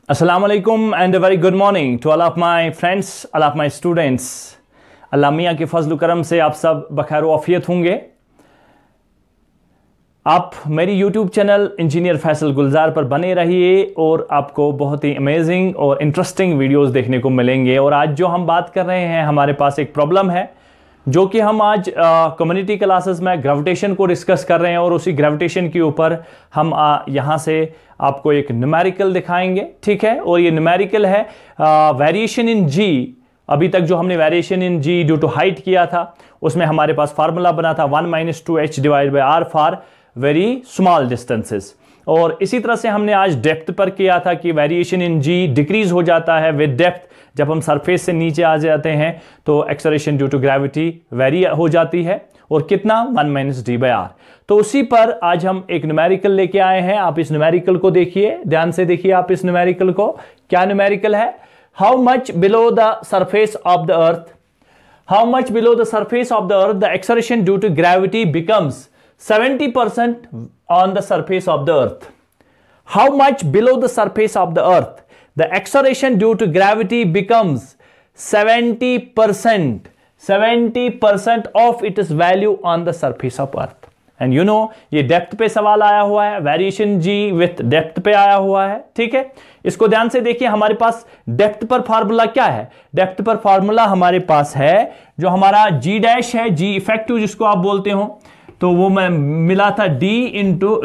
Assalamu alaikum and a very good morning to all of my friends, all of my students. अल्लाह मियाँ के फजल करम से आप सब बखैर आफियत होंगे। आप मेरी YouTube चैनल इंजीनियर फैसल गुलजार पर बने रहिए और आपको बहुत ही अमेजिंग और इंटरेस्टिंग वीडियोस देखने को मिलेंगे। और आज जो हम बात कर रहे हैं, हमारे पास एक प्रॉब्लम है जो कि हम आज कम्युनिटी क्लासेस में ग्रेविटेशन को डिस्कस कर रहे हैं और उसी ग्रेविटेशन के ऊपर हम यहाँ से आपको एक न्यूमेरिकल दिखाएंगे, ठीक है। और ये न्यूमेरिकल है वेरिएशन इन जी। अभी तक जो हमने variation in g due to height किया था उसमें हमारे पास फार्मूला बना था 1 - 2h divide by R for very small distances. और इसी तरह से हमने आज डेप्थ पर किया था कि वेरिएशन इन जी डिक्रीज हो जाता है विद डेप्थ। जब हम सरफेस से नीचे आ जाते हैं तो acceleration due to gravity very हो जाती है। और कितना 1 - d/r। तो उसी पर आज हम एक न्यूमेरिकल लेके आए हैं। आप इस न्यूमेरिकल को देखिए, ध्यान से देखिए आप इस न्यूमेरिकल को। क्या न्यूमेरिकल है? How much below the surface of the earth, how much below the surface of the earth the acceleration due to gravity becomes 70% on the surface of the earth. How much below the surface of the earth the acceleration due to gravity becomes 70% of its value on the surface of earth. And you know, ये depth पे सवाल आया हुआ है, variation ji with depth पे आया हुआ है, ठीक है। इसको ध्यान से देखिए, हमारे पास डेप्थ पर फार्मूला क्या है? डेप्थ पर फार्मूला हमारे पास है जो हमारा जी डैश है, जी इफेक्टिव जिसको आप बोलते हो, तो वो मैं मिला था जी इंटू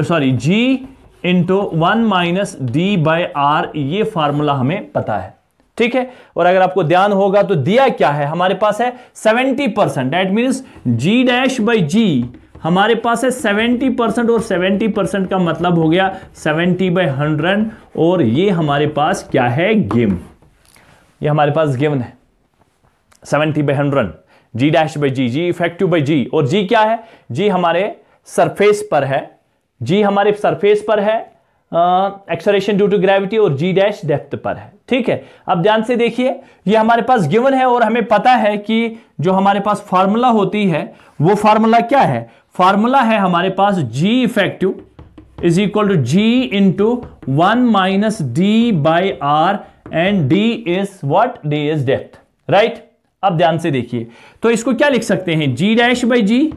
1 - d/r। ये फार्मूला हमें पता है, ठीक है। और अगर आपको ध्यान होगा तो दिया क्या है, हमारे पास है 70%। That means G dash by G हमारे पास है 70%। और 70% का मतलब हो गया 70/100। और ये हमारे पास क्या है? गिवन। ये हमारे पास गिवन है 70/100, G dash by G, G effective by G. और जी क्या है? जी हमारे सरफेस पर है, जी हमारे सरफेस पर है एक्सेलरेशन ड्यू टू ग्रेविटी, और जी डैश डेप्थ पर है, ठीक है। अब ध्यान से देखिए, ये हमारे पास गिवन है और हमें पता है कि जो हमारे पास फार्मूला होती है वो फार्मूला क्या है? फार्मूला है हमारे पास G effective is equal to G into 1 - d/r and d is what? d is depth, right. अब ध्यान से देखिए, तो इसको क्या लिख सकते हैं? G dash by G,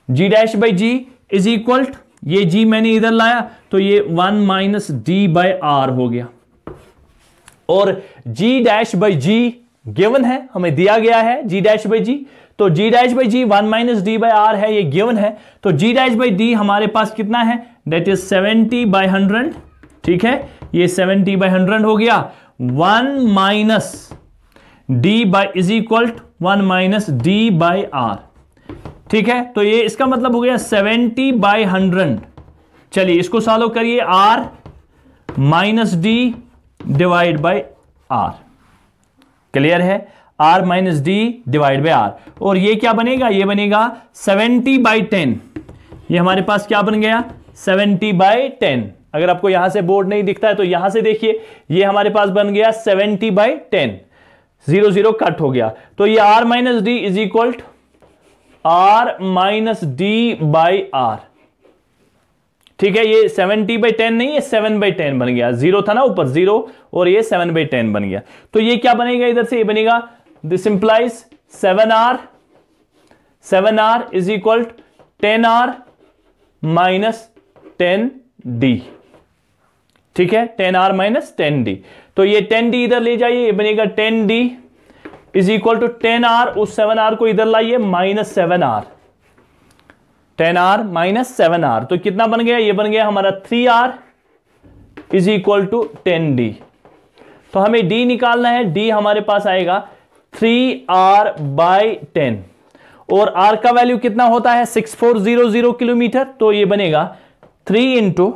G dash by G is equal, ये जी मैंने इधर लाया तो ये 1 - d/r हो गया। और जी डैश बाई जी गिवन है, हमें दिया गया है जी डैश बाई जी। तो जी डैश बाई जी 1 - d/r है, ये गिवन है। तो जी डैश बाई डी हमारे पास कितना है? दैट इज 70/100, ठीक है। ये 70/100 हो गया। 1 - d इज इक्वल 1 - d/r, ठीक है। तो ये इसका मतलब हो गया 70/100। चलिए इसको सॉल्व करिए, r - d divide by r। Clear है? r - d divide by r। और ये क्या बनेगा? ये बनेगा 70/10। ये हमारे पास क्या बन गया? 70/10। अगर आपको यहां से बोर्ड नहीं दिखता है तो यहां से देखिए, ये हमारे पास बन गया 70/10। 0 0 कट हो गया। तो ये r - d is equal r - d/r, ठीक है। ये 70/10 नहीं, ये 7/10 बन गया। 0 था ना ऊपर, 0, और ये 7/10 बन गया। तो ये क्या बनेगा इधर से? ये बनेगा, this implies 7r is equal 10r - 10d, ठीक है। 10r - 10d। तो ये 10d इधर ले जाइए, ये बनेगा 10d is equal to 10r। उस 7r को इधर लाइए, -7r। 10r - 7r तो कितना बन गया? ये बन गया हमारा 3r is equal to 10d। तो हमें d निकालना है। d हमारे पास आएगा 3r/10। और r का वैल्यू कितना होता है? 6400 किलोमीटर। तो ये बनेगा 3 ×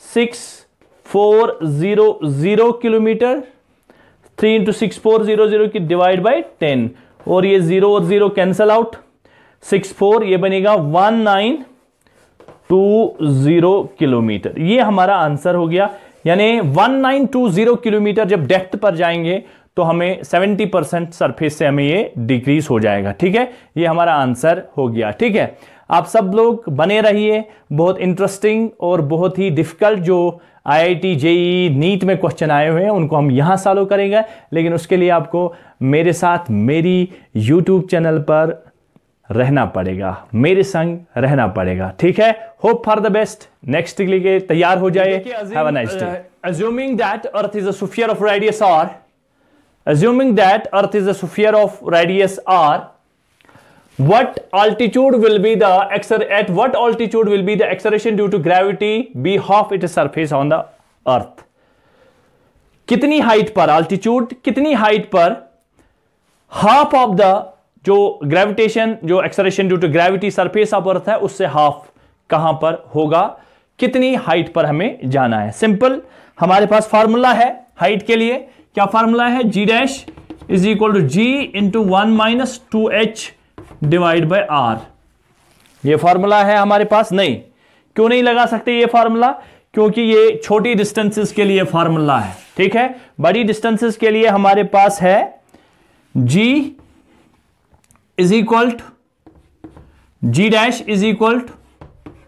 6400 किलोमीटर, 3 × 6400 की डिवाइड बाई 10। और ये 0 और 0 कैंसल आउट, 64, ये बनेगा 1920 किलोमीटर। ये हमारा आंसर हो गया। यानी 1920 किलोमीटर जब डेप्थ पर जाएंगे तो हमें 70% सरफेस से हमें ये डिक्रीज हो जाएगा, ठीक है। ये हमारा आंसर हो गया, ठीक है। आप सब लोग बने रहिए। बहुत इंटरेस्टिंग और बहुत ही डिफिकल्ट जो IIT JEE नीट में क्वेश्चन आए हुए हैं उनको हम यहां सॉल्व करेंगे, लेकिन उसके लिए आपको मेरे साथ मेरी YouTube चैनल पर रहना पड़ेगा, मेरे संग रहना पड़ेगा, ठीक है। Hope for the best, next के लिए तैयार हो जाए। Have a nice day. Assuming that Earth is a sphere of radius r, assuming that Earth is a sphere of radius r, what altitude will be the at what altitude will be the acceleration due to gravity be half its surface on the Earth? कितनी height पर, altitude कितनी height पर half of the जो gravitation, जो acceleration due to gravity surface of earth है उससे half कहां पर होगा, कितनी हाइट पर हमें जाना है। सिंपल, हमारे पास फार्मूला है हाइट के लिए। क्या फार्मूला है? G dash is equal to G into 1 - 2h divide by R। ये फार्मूला है हमारे पास। नहीं, क्यों नहीं लगा सकते ये फार्मूला? क्योंकि ये छोटी डिस्टेंसेस के लिए फार्मूला है, ठीक है। बड़ी डिस्टेंसेस के लिए हमारे पास है G is equal to G dash is equal to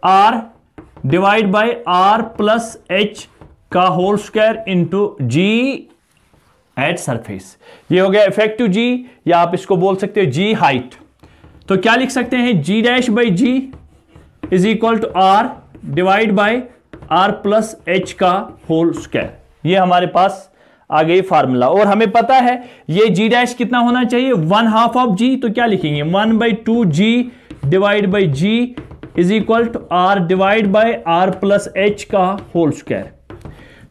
R divide by R plus H का whole square into G at surface. ये हो गया इफेक्टिव G, या आप इसको बोल सकते हो G हाइट। तो क्या लिख सकते हैं? G dash by G is equal to R divide by R plus H का होल स्क्वायर। ये हमारे पास आ गई फार्मूला। और हमें पता है ये G डैश कितना होना चाहिए? 1/2 ऑफ G। तो क्या लिखेंगे? 1/2G divide by G is equal to R divide by R plus H का होल स्क्वायर।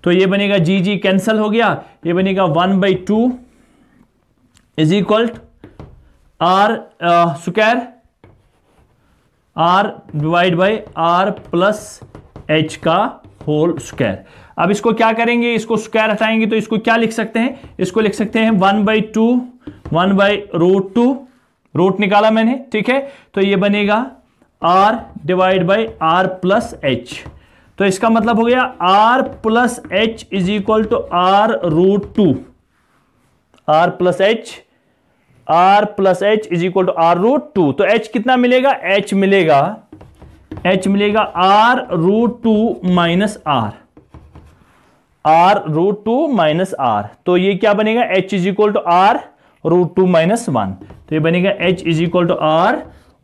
तो ये बनेगा G कैंसल हो गया, ये बनेगा 1/2 is equal to R square R divide by R plus H का होल स्क्वायर। अब इसको क्या करेंगे? इसको स्क्वायर हटाएंगे तो इसको क्या लिख सकते हैं? इसको लिख सकते हैं 1/2 1/√2, रूट निकाला मैंने, ठीक है। तो ये बनेगा R divide by R plus H। तो इसका मतलब हो गया R plus H is equal to R√2। R plus H is equal to R√2। तो H कितना मिलेगा? H मिलेगा R√2 minus R, R√2 minus R। तो ये क्या बनेगा? H is equal to R√2 minus 1। तो ये बनेगा H is equal to R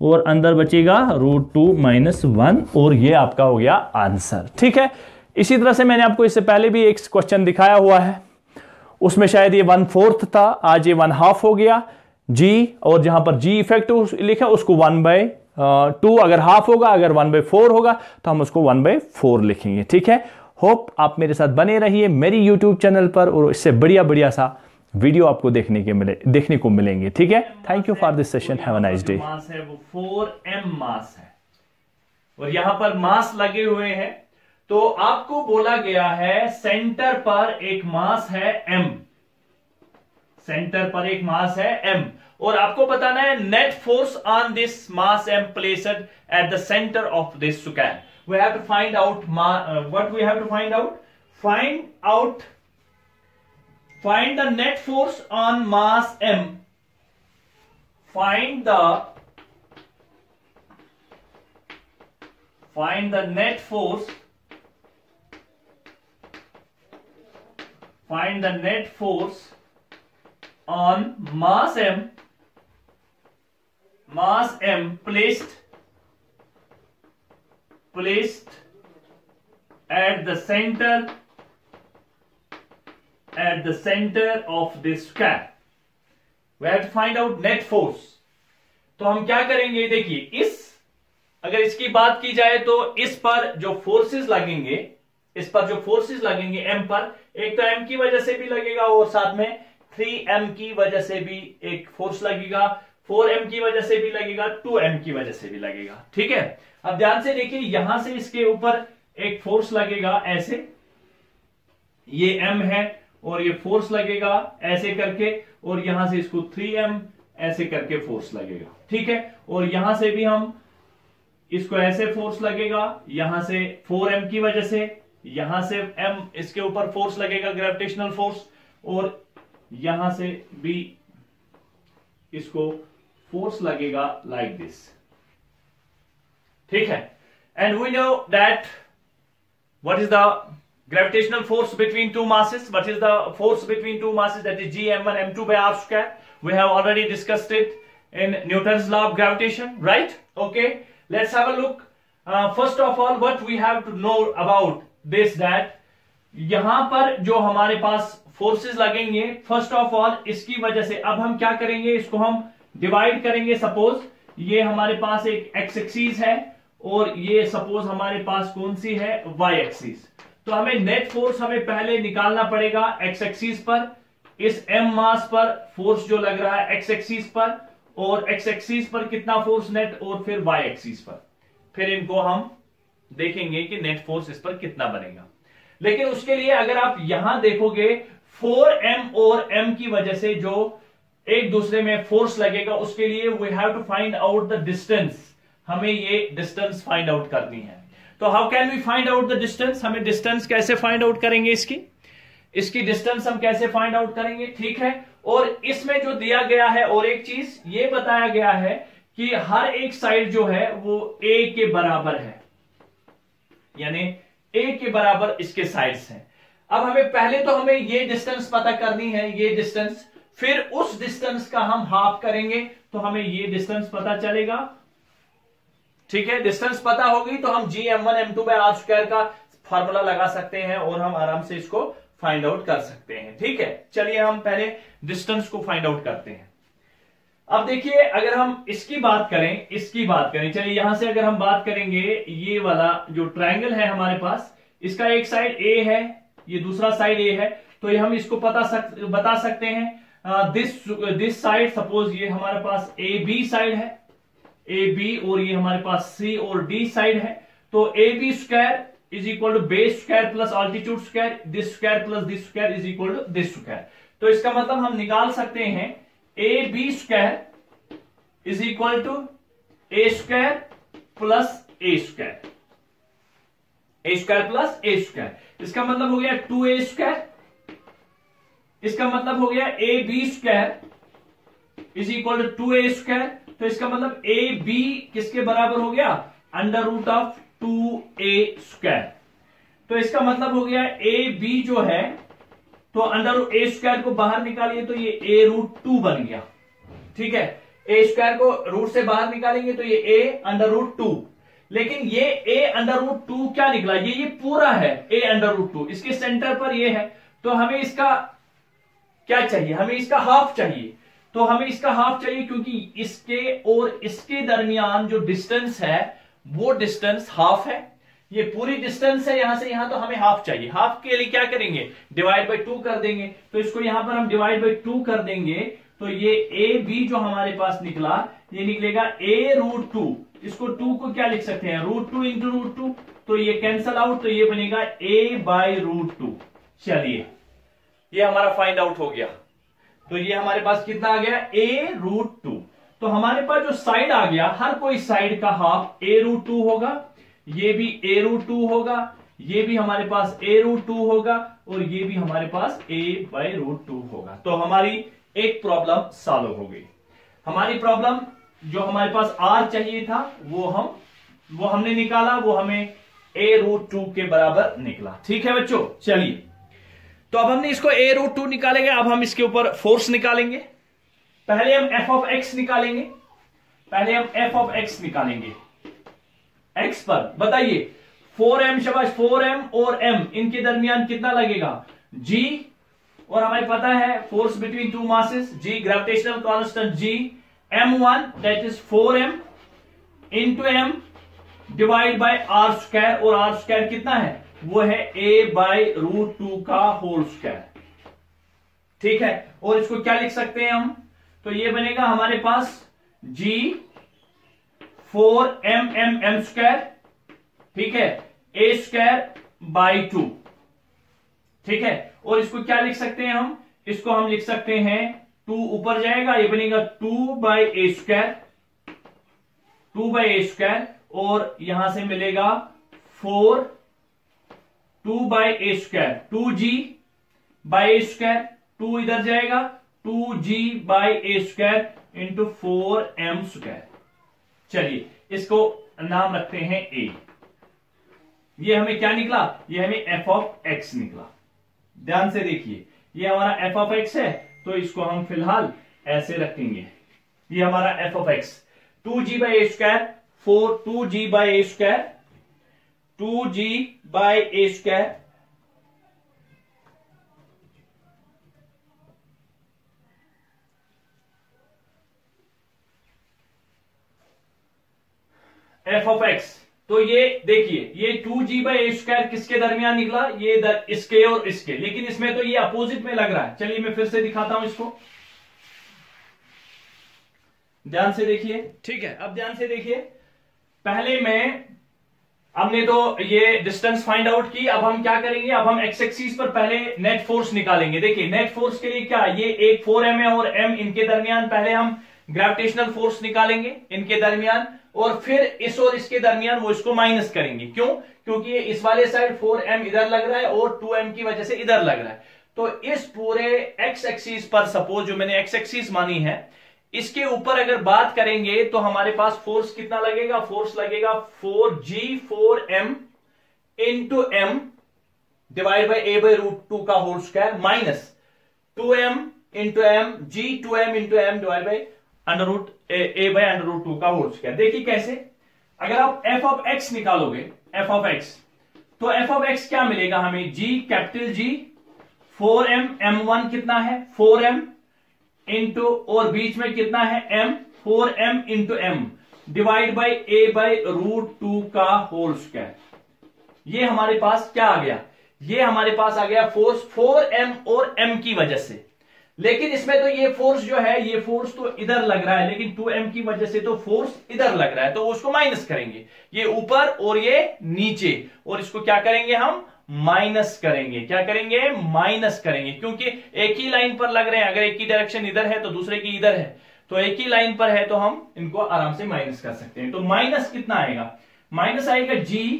और अंदर बचेगा √2 माइनस 1, और ये आपका हो गया आंसर, ठीक है। इसी तरह से मैंने आपको इससे पहले भी एक क्वेश्चन दिखाया हुआ है, उसमें शायद ये 1/4 था, आज ये 1/2 हो गया G, और जहां पर G इफेक्टिव लिखा उसको 1/2 अगर हाफ होगा, अगर 1/4 होगा तो हम उसको 1/4 लिखेंगे, ठीक है। होप आप मेरे साथ बने रहिए मेरी YouTube चैनल पर, और इससे बढ़िया सा वीडियो आपको देखने को मिलेंगे, ठीक है। Thank you for this session, have a nice day. Mass है वो 4m मास है, और यहां पर मास लगे हुए हैं। तो आपको बोला गया है सेंटर पर एक मास है m, सेंटर पर एक मास है m, और आपको बताना है net force on this mass m placed at the centre of this square. We have to find out what we have to find out. Find the net force on mass m. Find the net force. Find the net force on mass m. Mass m placed at the center of this square. We have to find out net force. तो हम क्या करेंगे? देखिए, अगर इसकी बात की जाए तो इस पर जो फोर्सेस लगेंगे, m पर, एक तो m की वजह से भी लगेगा और साथ में 3m की वजह से भी एक फोर्स लगेगा, 4m की वजह से भी लगेगा, 2m की वजह से भी लगेगा, ठीक है। अब ध्यान से देखिए, यहां से इसके ऊपर एक फोर्स लगेगा ऐसे, ये m है, और ये फोर्स लगेगा ऐसे करके, और यहां से इसको 3m ऐसे करके फोर्स लगेगा, ठीक है। और यहां से भी हम इसको ऐसे फोर्स लगेगा, यहां से 4m की वजह से, यहां से m इसके ऊपर फोर्स लगेगा, ग्रेविटेशनल फोर्स, और यहां से भी इसको फोर्स लगेगा लाइक दिस, ठीक है। And we know that what is the gravitational force between two masses. What is the force between two masses? That is gm1 m2 by r square. We have already discussed it in Newton's law of gravitation, right? Okay, let's have a look. First of all, what we have to know about this, that यहां पर जो हमारे पास forces लगेंगे, first of all इसकी वजह से अब हम क्या करेंगे, इसको हम डिवाइड करेंगे। सपोज ये हमारे पास एक एक्स एक्सिस है और ये सपोज हमारे पास कौन सी है, वाई एक्सिस। तो हमें नेट फोर्स हमें पहले निकालना पड़ेगा एक्स एक्सिस पर, इस एम मास पर फोर्स जो लग रहा है एक्स एक्सिस पर, और एक्स एक्सिस पर कितना फोर्स नेट, और फिर वाई एक्सिस पर, फिर इनको हम देखेंगे कि नेट फोर्स इस पर कितना बनेगा। लेकिन उसके लिए अगर आप यहां देखोगे 4m और m की वजह से जो एक दूसरे में फोर्स लगेगा, उसके लिए we have to find out the distance. हमें ये डिस्टेंस फाइंड आउट करनी है। तो how can we find out the distance, हमें डिस्टेंस कैसे फाइंड आउट करेंगे, इसकी डिस्टेंस हम कैसे फाइंड आउट करेंगे, ठीक है। और इसमें जो दिया गया है, और एक चीज ये बताया गया है कि हर एक साइड जो है वो a के बराबर है, यानी a के बराबर इसके साइड्स हैं। अब हमें पहले तो हमें ये डिस्टेंस पता करनी है, ये डिस्टेंस, फिर उस डिस्टेंस का हम हाफ करेंगे तो हमें ये डिस्टेंस पता चलेगा, ठीक है। डिस्टेंस पता होगी तो हम gm1 m2 by r square का फार्मूला लगा सकते हैं और हम आराम से इसको फाइंड आउट कर सकते हैं, ठीक है। चलिए हम पहले डिस्टेंस को फाइंड आउट करते हैं। अब देखिए अगर हम इसकी बात करें, चलिए यहां से अगर हम बात करेंगे, ये वाला जो ट्रायंगल है हमारे पास, इसका एक साइड a है, ये दूसरा साइड a है, तो ये हम इसको बता सकते हैं दिस साइड, सपोज ये हमारे पास ए बी साइड है, ए बी, और ये हमारे पास सी और डी साइड है। तो A B square is equal to base square plus altitude square, this square plus this square is equal to this square. तो इसका मतलब हम निकाल सकते हैं A B square is equal to A square plus A square, A square plus A square. इसका मतलब हो गया 2a स्क्वायर, इसका मतलब हो गया A B square is equal to 2a square. तो इसका मतलब ए बी किसके बराबर हो गया, under root of 2a square. तो इसका मतलब हो गया ए बी जो है, तो अंडर रूट ए स्क्वायर को बाहर निकालिए तो ये ए रूट 2 बन गया, ठीक है। ए स्क्वायर को रूट से बाहर निकालेंगे तो ये ए अंडर रूट 2, लेकिन ये ए अंडर रूट 2 क्या निकला, ये पूरा है ए अंडर रूट 2, इसके सेंटर पर ये है। तो हमें इसका क्या चाहिए, हमें इसका हाफ चाहिए। तो हमें इसका हाफ चाहिए क्योंकि इसके और इसके दरमियान जो डिस्टेंस है वो डिस्टेंस हाफ है, ये पूरी डिस्टेंस है यहां से यहां, तो हमें हाफ चाहिए। हाफ के लिए क्या करेंगे, डिवाइड बाय 2 कर देंगे। तो इसको यहां पर हम डिवाइड बाय 2 कर देंगे तो ये ए बी जो हमारे पास निकला, ये निकलेगा ए रूट 2। इसको 2 को क्या लिख सकते हैं, रूट 2 इंटू रूट 2, तो ये कैंसल आउट, तो ये बनेगा ए बाय रूट 2। चलिए ये हमारा फाइंड आउट हो गया। तो ये हमारे पास कितना आ गया, ए रूट 2। तो हमारे पास जो साइड आ गया, हर कोई साइड का हाफ ए रूट 2 होगा, ये भी ए रूट 2 होगा, ये भी हमारे पास ए रूट 2 होगा, और ये भी हमारे पास ए बाय रूट 2 होगा। तो हमारी एक प्रॉब्लम सॉल्व हो गई। हमारी प्रॉब्लम जो हमारे पास आर चाहिए था वो हमने निकाला, वो हमें ए रूट 2 के बराबर निकला, ठीक है बच्चों। चलिए तो अब हमने इसको ए रूट 2 निकालेंगे, अब हम इसके ऊपर फोर्स निकालेंगे। पहले हम एफ ऑफ एक्स निकालेंगे, एक्स पर बताइए 4m, शाबाश 4m और m इनके दरमियान कितना लगेगा, g, और हमें पता है force between two masses, g gravitational constant g, m1 that is 4m into m divide by r square, और r स्क्वायर कितना है, वो है a बाय रूट 2 का होल स्क्वायर, ठीक है। और इसको क्या लिख सकते हैं हम, तो ये बनेगा हमारे पास g 4m स्क्वायर, ठीक है, a स्क्वायर बाय 2, ठीक है। और इसको क्या लिख सकते हैं हम, इसको हम लिख सकते हैं 2 ऊपर जाएगा, ये बनेगा 2 बाय ए स्क्वायर, और यहां से मिलेगा 2 बाय ए स्क्वायर, 2g बाय ए स्क्वायर, 2 इधर जाएगा 2g बाय ए स्क्वायर इंटू 4m स्क्वायर। चलिए इसको नाम रखते हैं ए। ये हमें क्या निकला? ये हमें एफ ऑफ एक्स निकला। ध्यान से देखिए, ये हमारा एफ ऑफ एक्स है, तो इसको हम फिलहाल ऐसे रखेंगे। ये हमारा F of x 2g by A square 2g by A square 2g by A square F of x. तो ये देखिए, ये 2g बाई ए स्क्वायर किसके दरमियान निकला? ये इसके और इसके, लेकिन इसमें तो ये अपोजिट में लग रहा है। चलिए मैं फिर से दिखाता हूं इसको, ध्यान से देखिए। ठीक है, अब ध्यान से देखिए, पहले हमने तो ये डिस्टेंस फाइंड आउट की। अब हम क्या करेंगे? अब हम एक्स एक्सिस पर पहले नेट फोर्स निकालेंगे। देखिए नेट फोर्स के लिए क्या, ये एक 4m है और m इनके दरमियान पहले हम ग्रेविटेशनल फोर्स निकालेंगे इनके दरमियान, और फिर इस और इसके दरमियान वो इसको माइनस करेंगे। क्यों? क्योंकि ये इस वाले साइड 4m इधर लग रहा है और 2m की वजह से इधर लग रहा है। तो इस पूरे एक्स एक्सिस पर, सपोज जो मैंने एक्स एक्सिस मानी है, इसके ऊपर अगर बात करेंगे तो हमारे पास फोर्स कितना लगेगा? फोर्स लगेगा 4g4m into m divide by a by root 2 का whole square minus 2m into m g2m into m divide by under root a by under root 2 का होल स्क्वायर। देखिए कैसे, अगर आप f ऑफ x निकालोगे, f of x, तो f of x क्या मिलेगा हमें? g capital G 4m m1 कितना है? 4m इंटू, और बीच में कितना है? m 4m into m divide by a by root 2 का होल स्क्वायर। ये हमारे पास क्या आ गया? ये हमारे पास आ गया फोर्स 4m और m की वजह से। लेकिन इसमें तो ये फोर्स जो है, ये फोर्स तो इधर लग रहा है, लेकिन 2m की वजह से तो फोर्स इधर लग रहा है, तो उसको माइनस करेंगे, ये ऊपर और ये नीचे, और इसको क्या करेंगे? हम माइनस करेंगे। क्या करेंगे? माइनस करेंगे, क्योंकि एक ही लाइन पर लग रहे हैं। अगर एक की डायरेक्शन इधर है तो दूसरे की इधर है, तो एक ही लाइन पर है तो हम इनको आराम से माइनस कर सकते हैं। तो माइनस कितना आएगा? माइनस आएगा g,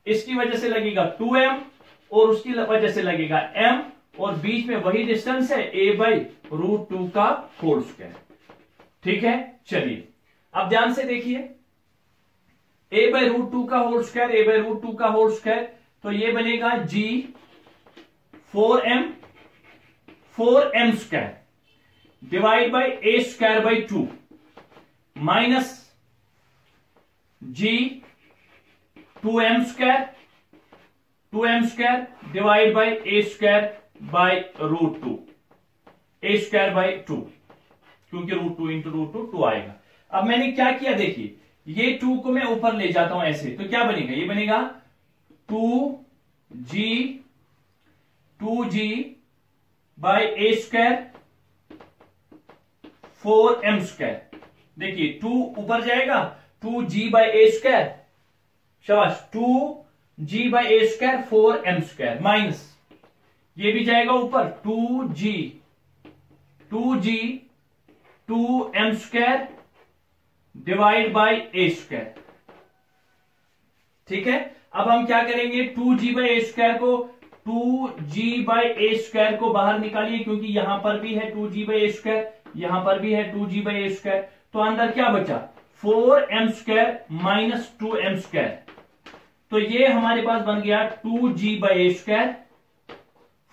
इसकी वजह से लगेगा 2m और उसकी वजह से लगेगा m, और बीच में वही डिस्टेंस है a बाई रूट 2 का होल स्क्वायर। ठीक है, चलिए अब ध्यान से देखिए, a बाई रूट 2 का whole square, a by root 2 का होल स्क्वायर, तो ये बनेगा g 4m square divide by a square by 2 minus g 2m square divide by a square by root 2, a square by 2, क्योंकि root 2 into root 2 आएगा। अब मैंने क्या किया? देखिए, ये 2 को मैं ऊपर ले जाता हूं ऐसे, तो क्या बनेगा? ये बनेगा 2g by a square 4m square. देखिए 2 ऊपर जाएगा, 2g बाई a स्क्वायर, शाबाश, 2g by a square 4m square, minus ये भी जाएगा ऊपर, 2g 2m square divide by a square. ठीक है, अब हम क्या करेंगे? 2g बाई a स्क्वायर को, 2g बाई a स्क्वायर को बाहर निकालिए, क्योंकि यहां पर भी है 2g बाई a स्क्वायर, यहां पर भी है 2g बाई a स्क्वायर, तो अंदर क्या बचा? 4m square minus 2m square. तो ये हमारे पास बन गया 2g by a square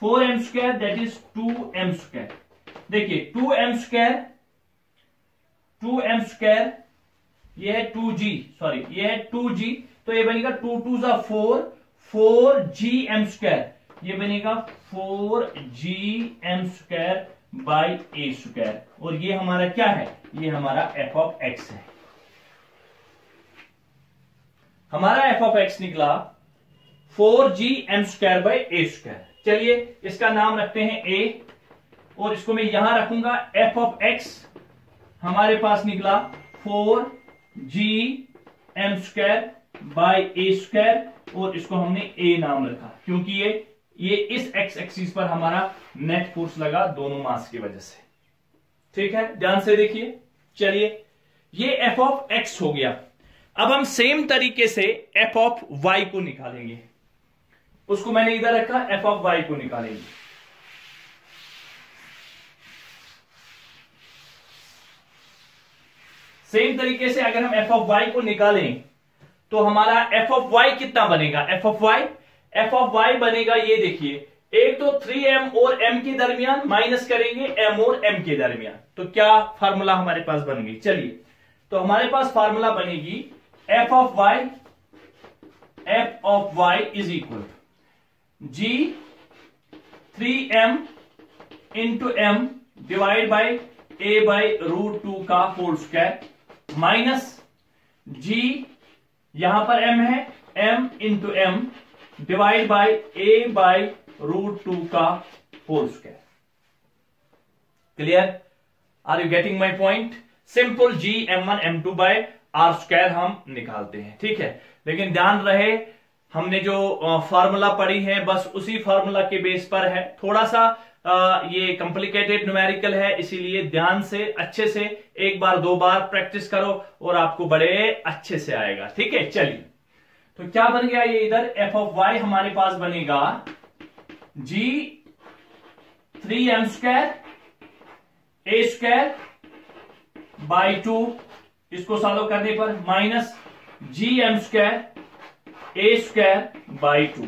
4m square, that is 2m square. देखिए 2m स्क्वायर, ये है 2g, सॉरी ये है 2g, तो ये बनेगा 2 2 जा 4gm स्क्वायर, ये बनेगा 4gm square by a square, और ये हमारा क्या है? ये हमारा f ऑफ x है। हमारा f ऑफ x निकला 4gm square by a square. चलिए इसका नाम रखते हैं a, और इसको मैं यहां रखूंगा f ऑफ x। हमारे पास निकला 4gm square by a square, और इसको हमने a नाम रखा, क्योंकि ये इस x एक्सिस पर हमारा नेट फोर्स लगा दोनों मास की वजह से। ठीक है, ध्यान से देखिए। चलिए ये f ऑफ x हो गया। अब हम सेम तरीके से f ऑफ y को निकालेंगे, उसको मैंने इधर रखा, f ऑफ y को निकालेंगे। सेम तरीके से अगर हम f ऑफ y को निकालें तो हमारा एफ ऑफ वाई कितना बनेगा, एफ ऑफ वाई बनेगा, ये देखिए, एक तो 3m और m के दरमियान माइनस करेंगे m और m के दरमियान, तो क्या फार्मूला हमारे पास बन गई। चलिए, तो हमारे पास फार्मूला बनेगी F of y is equal g 3m into m divide by a by root 2 का होल स्क्वायर माइनस g, यहां पर m है, m into m divide by a by root 2 का whole square. Clear, are you getting my point. Simple g m1 m2 by r square हम निकालते हैं, ठीक है। लेकिन ध्यान रहे, हमने जो फॉर्मूला पढ़ी है बस उसी फॉर्मूला के बेस पर है, थोड़ा सा ये कॉम्प्लिकेटेड न्यूमेरिकल है, इसीलिए ध्यान से अच्छे से एक बार दो बार प्रैक्टिस करो और आपको बड़े अच्छे से आएगा, ठीक है। चलिए, तो क्या बन गया ये इधर, एफ ऑफ वाई हमारे पास बनेगा g 3m square a square by 2, इसको सॉल्व करने पर minus gm square a square by 2,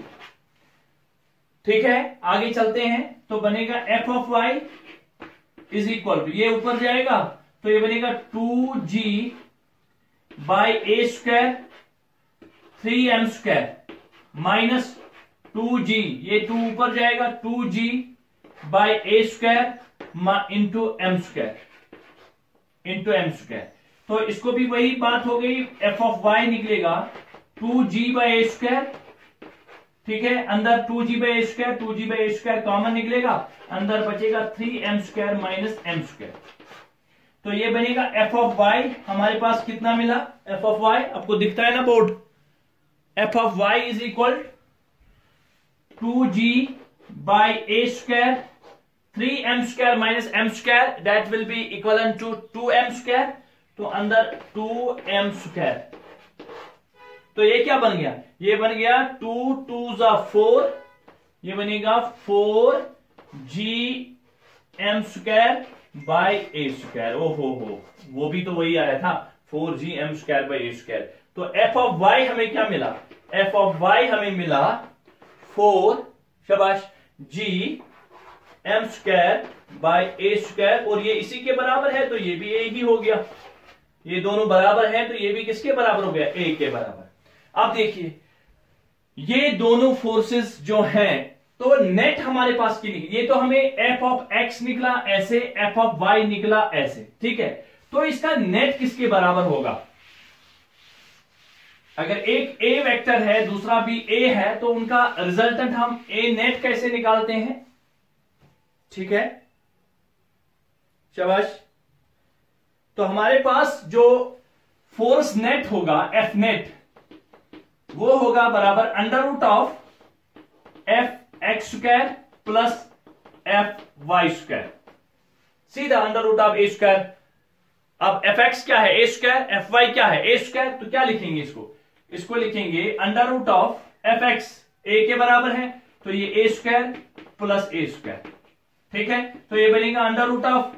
ठीक है। आगे चलते हैं, तो बनेगा F of y is equal, ये ऊपर जाएगा तो ये बनेगा 2g by a square 3m square minus 2g, ये 2 ऊपर जाएगा 2g by a square into m square, तो इसको भी वही बात हो गई, एफ ऑफ वाई निकलेगा 2g बाई a स्क्वायर, ठीक है। अंदर 2g by a square common निकलेगा, अंदर बचेगा 3m square minus m square, तो ये बनेगा एफ ऑफ वाई। हमारे पास कितना मिला, एफ ऑफ वाई आपको दिखता है ना board, F of y is equal 2g by a square 3m square minus m square, that will be equal to 2m square, तो अंदर 2m स्क्वायर, तो ये क्या बन गया, ये बन गया 2 2 4, ये बनेगा 4gm square by a square. ओहो हो, वो भी तो वही आया था 4gm square by a square. तो एफ ऑफ वाई हमें क्या मिला, एफ ऑफ वाई हमें मिला 4 शाबाश g m square by a square, और ये इसी के बराबर है तो ये भी a ही हो गया, ये दोनों बराबर है तो ये भी किसके बराबर हो गया, a के बराबर। अब देखिए, ये दोनों फोर्सेस जो हैं, तो नेट हमारे पास की निकली, ये तो हमें f ऑफ x निकला ऐसे, f ऑफ y निकला ऐसे, ठीक है। तो इसका नेट किसके बराबर होगा, अगर एक a वेक्टर है दूसरा भी a है तो उनका रिजल्टेंट हम a नेट कैसे निकालते हैं, ठीक है, शाबाश। तो हमारे पास जो फोर्स नेट होगा f नेट, वो होगा बराबर under root of F X square plus F Y square, सीधा under root of A square. अब एफ एक्स क्या है, ए स्क्वायर, एफ वाई क्या है, ए स्क्वायर, तो क्या लिखेंगे इसको लिखेंगे under root of F X, A के बराबर है तो ये A square plus A square, ठीक है। तो ये बनेगा अंडर रूट ऑफ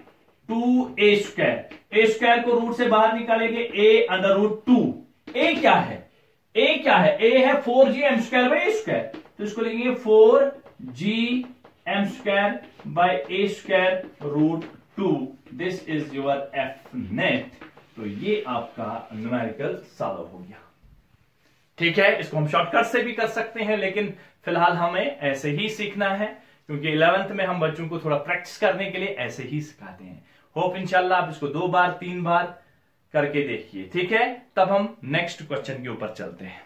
2a स्क्वायर, ए स्क्वायर को रूट से बाहर निकालेंगे, a अंडर रूट 2, a क्या है, a क्या है, a है 4gm square by a square, तो इसको लिखेंगे 4gm square by a square root 2, this is your F net. तो ये आपका न्यूमेरिकल सॉल्व हो गया, ठीक है। इसको हम शॉर्टकट से भी कर सकते हैं, लेकिन फिलहाल हमें ऐसे ही सीखना है, क्योंकि 11th में हम बच्चों को थोड़ा प्रैक्टिस करने के लिए ऐसे ही सिखाते हैं। होप इंशाल्लाह आप इसको 2 बार 3 बार करके देखिए, ठीक है। तब हम नेक्स्ट क्वेश्चन के ऊपर चलते हैं।